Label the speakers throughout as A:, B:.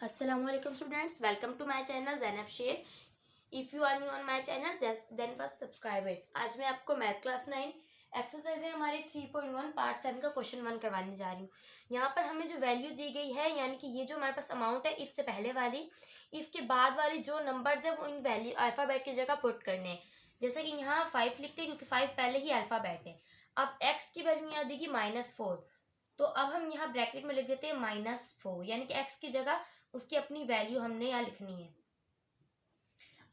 A: Assalamualaikum students, welcome to my channel Zainab Sheikh. If you are new on my channel then first subscribe it. आज मैं आपको math class 9 exercise है हमारी 3.1 part 7 का question 1 करवाने जा रही हूँ। यहाँ पर हमें जो वैल्यू दी गई है यानी कि ये जो हमारे पास अमाउंट है इफ से पहले वाली, इफ के बाद वाली जो नंबर्स है वो इन वैल्यू अल्फ़ाबेट की जगह पुट करने हैं। जैसे कि यहाँ 5 लिखते हैं क्योंकि 5 पहले ही अल्फ़ाबेट है। अब x की वैल्यू यहाँ देगी -4, तो अब हम यहाँ ब्रैकेट में लिख देते हैं -4 यानी कि x की जगह उसकी अपनी वैल्यू हमने यहाँ लिखनी है।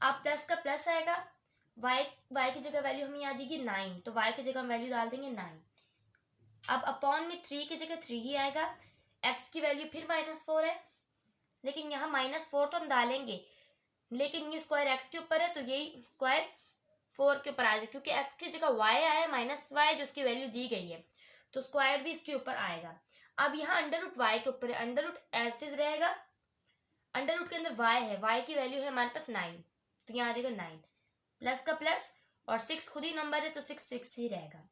A: अब प्लस का प्लस आएगा, y की जगह वैल्यू हमें यहाँ देगी 9, तो y की जगह हम वैल्यू डाल देंगे 9। अब अपॉन में 3 की जगह 3 ही आएगा। x की वैल्यू फिर -4 है, लेकिन यहाँ -4 तो हम डालेंगे, लेकिन ये स्क्वायर x के ऊपर है तो यही स्क्वायर 4 के ऊपर आ जाएगा, क्योंकि x की जगह y आया है -y जो उसकी वैल्यू दी गई है, तो स्क्वायर भी इसके ऊपर आएगा। अब यहाँ अंडर रूट y के ऊपर है, under root as it is रहेगा, अंडर रूट के अंदर y है, y की वैल्यू है हमारे पास 9, तो यहाँ आ जाएगा 9 प्लस का प्लस और 6 खुद ही नंबर है तो 6 ही रहेगा।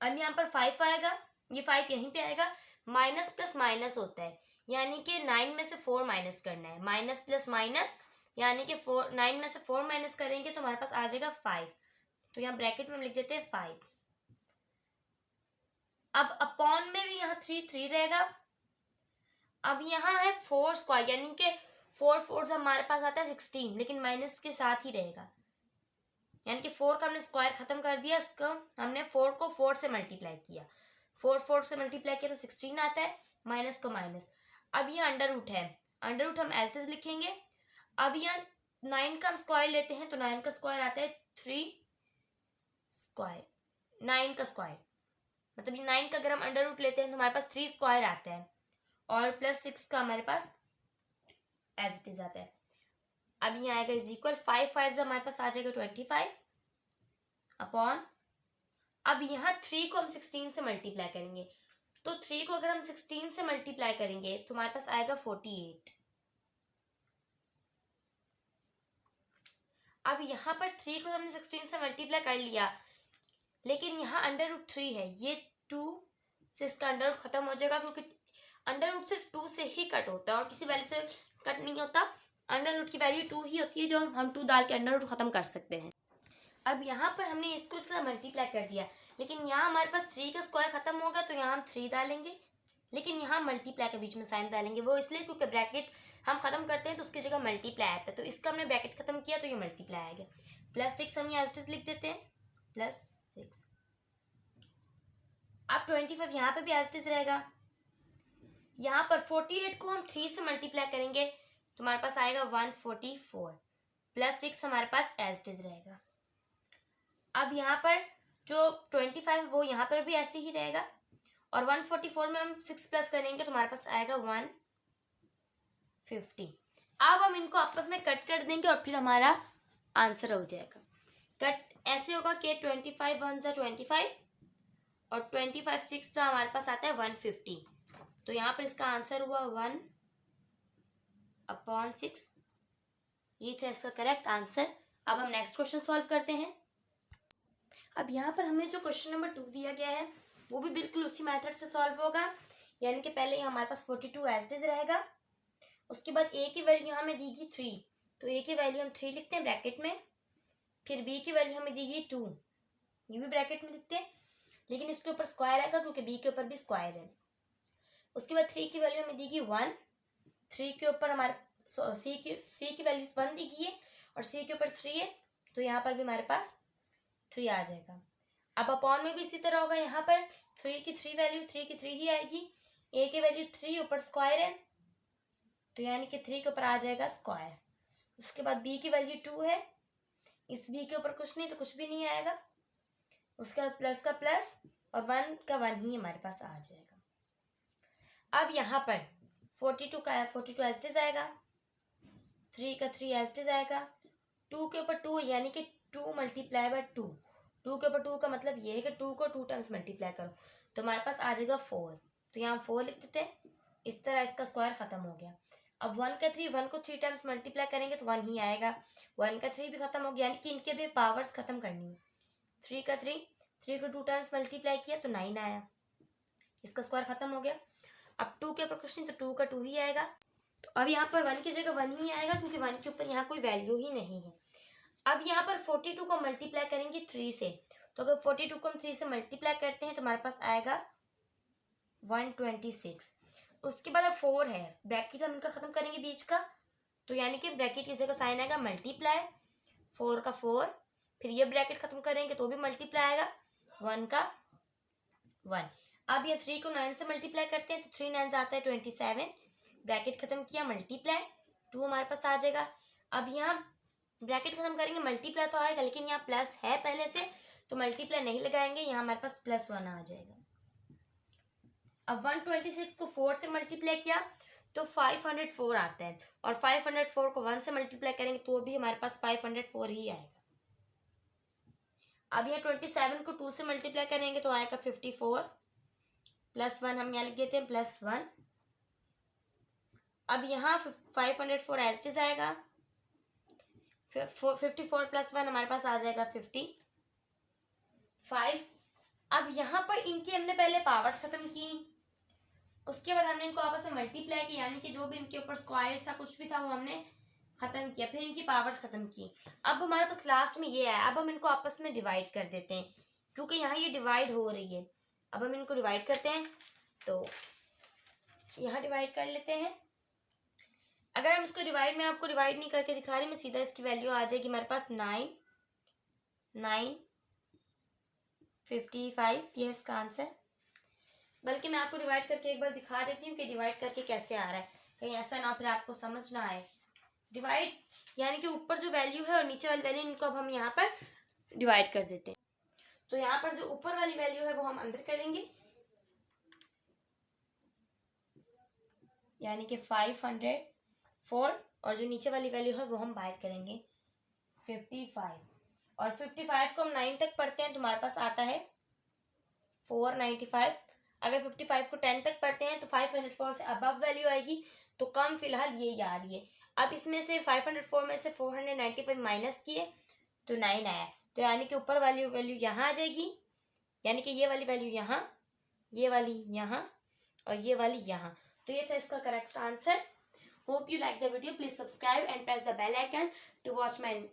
A: अब यहाँ पर 5 आएगा, ये 5 यहीं पे आएगा, माइनस प्लस माइनस होता है यानी कि 9 में से 4 माइनस करना है, माइनस प्लस माइनस यानी कि 9 में से 4 माइनस करेंगे तो हमारे पास आ जाएगा 5, तो यहाँ ब्रैकेट में हम लिख देते हैं 5। अब अपॉन में भी यहाँ 3 रहेगा। अब यहाँ है 4 स्क्वायर यानी कि 4 4 हमारे पास आता है 16, लेकिन माइनस के साथ ही रहेगा, यानी कि 4 का हमने स्क्वायर खत्म कर दिया, इसको हमने 4 को 4 से मल्टीप्लाई किया, 4 से मल्टीप्लाई किया तो 16 आता है, माइनस को माइनस। अब ये अंडर रूट है, अंडर रूट हम एज इट लिखेंगे। अब यहाँ 9 का हम स्क्वायर लेते हैं तो 9 का स्क्वायर आता है 3 स्क्वायर, 9 का स्क्वायर मतलब ये 9 का अगर हम अंडर रूट लेते हैं तो हमारे पास 3 स्क्वायर आता है, और प्लस 6 का हमारे पास एज इट इज आता है। अब यहाँ आएगा इज इक्वल 5 5 हमारे पास आ जाएगा 25 अपॉन, अब यहाँ 3 को हम 16 से मल्टीप्लाई करेंगे, तो 3 को अगर हम 16 से मल्टीप्लाई करेंगे तो हमारे पास आएगा 48। अब यहाँ पर 3 को हमने 16 से मल्टीप्लाई कर लिया, लेकिन यहाँ अंडर रूट 3 है, ये 2 से इसका अंडर रूट खत्म हो जाएगा, क्योंकि अंडर रूट सिर्फ 2 से ही कट होता है और किसी वैल्यू से कट नहीं होता। अंडर रूट की वैल्यू 2 ही होती है जो हम 2 डाल के अंडर रूट खत्म कर सकते हैं। अब यहाँ पर हमने इसको इसका मल्टीप्लाई कर दिया, लेकिन यहाँ हमारे पास 3 का स्क्वायर खत्म होगा तो यहाँ हम 3 डालेंगे, लेकिन यहाँ मल्टीप्लाई के बीच में साइन डालेंगे, वो इसलिए क्योंकि ब्रैकेट हम खत्म करते हैं तो उसकी जगह मल्टीप्लाई आता है, तो इसका हमने ब्रैकेट खत्म किया तो ये मल्टीप्लाई आएगा। प्लस 6 हम यहाँ लिख देते हैं, प्लस 6। अब 25 यहाँ पे भी एज इट रहेगा। यहाँ पर 48 को हम 3 से मल्टीप्लाई करेंगे तो हमारे पास आएगा 144, प्लस 6 हमारे पास एज इट रहेगा। अब यहाँ पर जो 25 वो यहाँ पर भी ऐसे ही रहेगा, और 144 में हम 6 प्लस करेंगे तो हमारे पास आएगा 150। अब हम इनको आपस में कट कर देंगे और फिर हमारा आंसर हो जाएगा। कट ऐसे होगा कि 25 1 जा 25 और 25 6 का हमारे पास आता है 150, तो यहाँ पर इसका आंसर हुआ 1/6, ये था इसका करेक्ट आंसर। अब हम नेक्स्ट क्वेश्चन सॉल्व करते हैं। अब यहाँ पर हमें जो क्वेश्चन नंबर 2 दिया गया है वो भी बिल्कुल उसी मेथड से सॉल्व होगा, यानी कि पहले हमारे पास 42 एज इट इज रहेगा, उसके बाद a की वैल्यू यहाँ हमें देगी 3, तो a की वैल्यू हम 3 लिखते हैं ब्रैकेट में, फिर b की वैल्यू हमें देगी 2, ये भी ब्रैकेट में लिखते हैं, लेकिन इसके ऊपर स्क्वायर आएगा क्योंकि b के ऊपर भी स्क्वायर है। उसके बाद 3 की वैल्यू हमें देगी 1, 3 के ऊपर हमारे c की वैल्यू 1 देगी है और c के ऊपर 3 है, तो यहाँ पर भी हमारे पास 3 आ जाएगा। अब अपॉन में भी इसी तरह होगा, यहाँ पर 3 की 3 वैल्यू 3 की 3 ही आएगी, a की वैल्यू 3 ऊपर स्क्वायर है तो यानी कि 3 के ऊपर आ जाएगा स्क्वायर। उसके बाद b की वैल्यू 2 है, इस b के ऊपर कुछ नहीं तो कुछ भी नहीं आएगा, उसके बाद प्लस का प्लस और 1 का 1 ही हमारे पास आ जाएगा। अब यहाँ पर 42 का 42 एज इट इज आएगा, 3 का 3 एज इट इज आएगा, 2 के ऊपर 2 यानी कि 2 मल्टीप्लाई बाय 2, 2 के ऊपर 2 का मतलब ये है कि 2 को 2 टाइम्स मल्टीप्लाई करो तो हमारे पास आ जाएगा 4, तो यहाँ 4 लिख देते हैं, इस तरह इसका स्क्वायर खत्म हो गया। अब 1 का 3 1 को 3 टाइम्स मल्टीप्लाई करेंगे तो 1 ही आएगा, 1 का 3 भी खत्म हो गया, यानी कि इनके भी पावर्स खत्म करनी है। 3 का 3 को 2 टाइम्स मल्टीप्लाई किया तो 9 आया, इसका स्क्वायर खत्म हो गया। अब 2 के ऊपर कुछ नहीं तो 2 का 2 ही आएगा, तो अब यहाँ पर 1 की जगह 1 ही आएगा क्योंकि 1 के ऊपर यहाँ कोई वैल्यू ही नहीं है। अब यहाँ पर 42 को मल्टीप्लाई करेंगे 3 से, तो अगर 42 को हम 3 से मल्टीप्लाई करते हैं तो हमारे पास आएगा 126। उसके बाद अब 4 है, ब्रैकेट हम इनका खत्म करेंगे बीच का, तो यानी कि ब्रैकेट की जगह साइन आएगा मल्टीप्लाई, 4 का 4, फिर ये ब्रैकेट खत्म करेंगे तो भी मल्टीप्लाई आएगा, 1 का 1। अब ये 3 को 9 से मल्टीप्लाई करते हैं तो 3 9 आता है 27, ब्रैकेट खत्म किया मल्टीप्लाई, 2 हमारे पास आ जाएगा। अब यहाँ ब्रैकेट खत्म करेंगे मल्टीप्लाई तो आएगा, लेकिन यहाँ प्लस है पहले से तो मल्टीप्लाई नहीं लगाएंगे, यहाँ हमारे पास +1 आ जाएगा। अब 126 को 4 से मल्टीप्लाई किया तो 504 आता है, और 504 को 1 से मल्टीप्लाई करेंगे तो भी हमारे पास 504 ही आएगा। अब यहाँ 27 को 2 से मल्टीप्लाई करेंगे तो आएगा 54, +1 हम यहाँ लिख देते हैं +1। अब यहाँ 504 एज इट इज आएगा, 54 +1 हमारे पास आ जाएगा 55। अब यहाँ पर इनकी हमने पहले पावर्स खत्म की, उसके बाद हमने इनको आपस में मल्टीप्लाई किया, यानी कि जो भी इनके ऊपर स्क्वायर था कुछ भी था वो हमने खत्म किया, फिर इनकी पावर्स खत्म की। अब हमारे पास लास्ट में ये है, अब हम इनको आपस में डिवाइड कर देते हैं क्योंकि यहाँ ये डिवाइड हो रही है। अब हम इनको डिवाइड करते हैं तो यहाँ डिवाइड कर लेते हैं। अगर हम इसको डिवाइड में आपको डिवाइड नहीं करके दिखा रही, मैं सीधा इसकी वैल्यू आ जाएगी हमारे पास 9 9 55, ये इसका आंसर। बल्कि मैं आपको डिवाइड करके एक बार दिखा देती हूँ कि डिवाइड करके कैसे आ रहा है, कहीं ऐसा ना फिर आपको समझ ना आए। डिवाइड यानी कि ऊपर जो वैल्यू है और नीचे वाली वैल्यू, इनको अब हम यहाँ पर डिवाइड कर देते हैं। तो यहाँ पर जो ऊपर वाली वैल्यू है वो हम अंदर करेंगे, यानी कि 504, और जो नीचे वाली वैल्यू है वो हम बाहर करेंगे 55। और 55 को हम 9 तक पढ़ते हैं तो हमारे पास आता है 495। अगर 55 को 10 तक पढ़ते हैं तो 504 से अबव वैल्यू आएगी, तो कम फिलहाल ये आ रही है। अब इसमें से 504 में से 495 माइनस किए तो 9 आया, तो यानी कि ऊपर वाली वैल्यू यहाँ आ जाएगी, यानी कि ये वाली वैल्यू यहाँ, ये वाली यहाँ और ये वाली यहाँ। तो ये था इसका correct answer. Hope you like the video, please subscribe and press the bell icon to watch my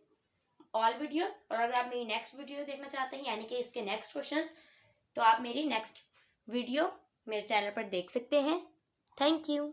A: all videos. और अगर आप मेरी नेक्स्ट वीडियो देखना चाहते हैं, यानी कि इसके नेक्स्ट क्वेश्चंस, तो आप मेरी नेक्स्ट वीडियो मेरे चैनल पर देख सकते हैं। Thank you.